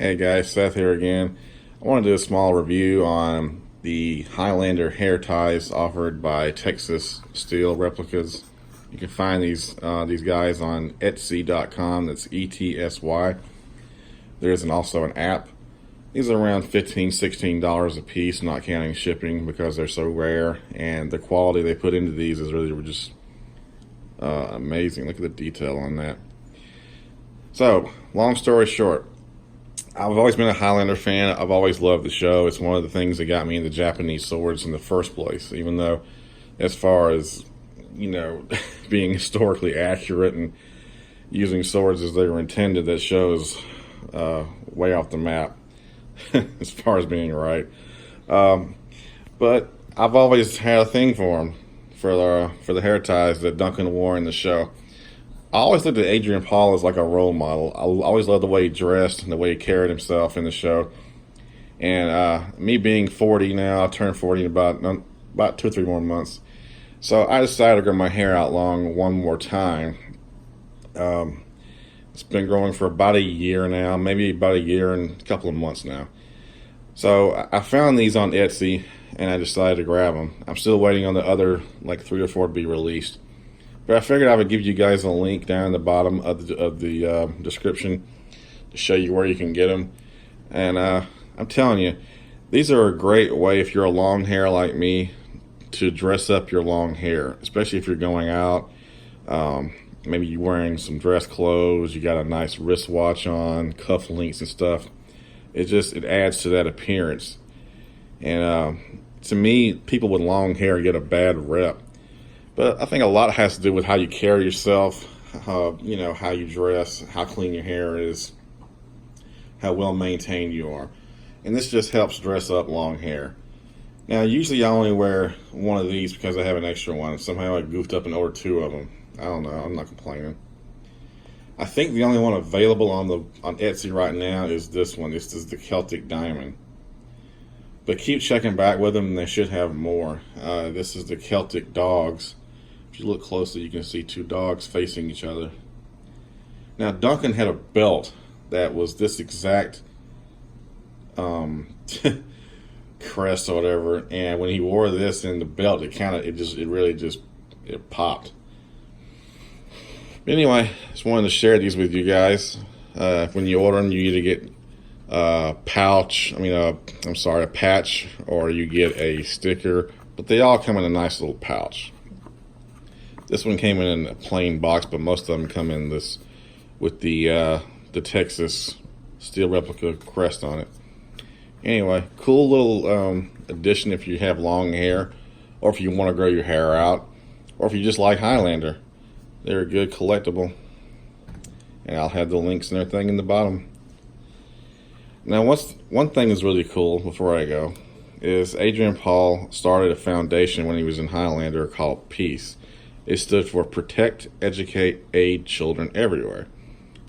Hey guys, Seth here again. I want to do a small review on the Highlander hair ties offered by Texas Steel Replicas. You can find these guys on Etsy.com. That's ETSY. There's also an app. These are around $15-16 a piece, not counting shipping, because they're so rare, and the quality they put into these is really just amazing. Look at the detail on that. So, long story short, I've always been a Highlander fan. I've always loved the show. It's one of the things that got me into Japanese swords in the first place, even though as far as, being historically accurate and using swords as they were intended, that show is way off the map as far as being right. But I've always had a thing for them, for the hair ties that Duncan wore in the show. I always looked at Adrian Paul as like a role model. I always loved the way he dressed and the way he carried himself in the show. And me being 40 now, I turned 40 in about 2 or 3 more months. So I decided to grow my hair out long one more time. It's been growing for about a year now, maybe about a year and a couple of months now. So I found these on Etsy and I decided to grab them. I'm still waiting on the other like 3 or 4 to be released. But I figured I would give you guys a link down at the bottom of the description to show you where you can get them. And I'm telling you, these are a great way if you're a long hair like me to dress up your long hair, especially if you're going out. Maybe you're wearing some dress clothes, you got a nice wristwatch on, cufflinks and stuff. It adds to that appearance. And to me, people with long hair get a bad rep. But I think a lot has to do with how you carry yourself, how you dress, how clean your hair is, how well maintained you are. And this just helps dress up long hair. Now, usually I only wear one of these because I have an extra one. Somehow I goofed up and ordered 2 of them. I don't know. I'm not complaining. I think the only one available on Etsy right now is this one. This is the Celtic Diamond. But keep checking back with them. They should have more. This is the Celtic Dogs. If you look closely, you can see 2 dogs facing each other. Now, Duncan had a belt that was this exact crest or whatever, and when he wore this in the belt, it popped. But anyway, just wanted to share these with you guys. When you order them, you either get a patch, or you get a sticker, but they all come in a nice little pouch. This one came in a plain box, but most of them come in this with the Texas Steel Replica crest on it. Anyway, cool little addition if you have long hair, or if you want to grow your hair out, or if you just like Highlander. They're a good collectible. And I'll have the links and everything in the bottom. Now, one thing is really cool before I go is Adrian Paul started a foundation when he was in Highlander called PEACE. It stood for Protect, Educate, Aid Children Everywhere,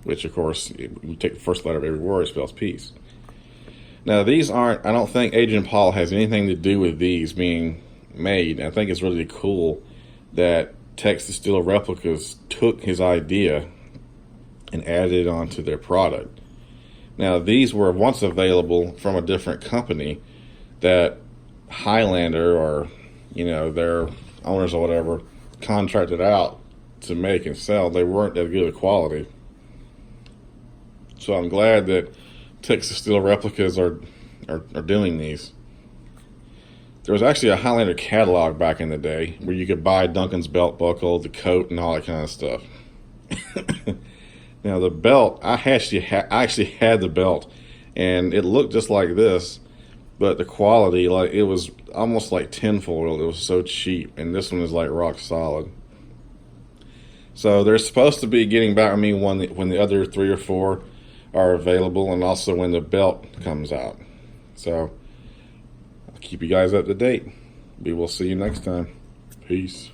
which, of course, you take the first letter of every word, it spells peace. Now, I don't think Adrian Paul has anything to do with these being made. I think it's really cool that Texas Steel Replicas took his idea and added it onto their product. Now, these were once available from a different company that Highlander or, their owners or whatever contracted out to make and sell. They weren't that good of quality. So I'm glad that Texas Steel Replicas are doing these. There was actually a Highlander catalog back in the day where you could buy Duncan's belt buckle, the coat, and all that kind of stuff. Now the belt, I actually had the belt, and it looked just like this, but the quality, it was almost like tinfoil. It was so cheap, and this one is like rock solid. So they're supposed to be getting back with me when the other 3 or 4 are available, and also when the belt comes out. So I'll keep you guys up to date. We will see you next time. Peace.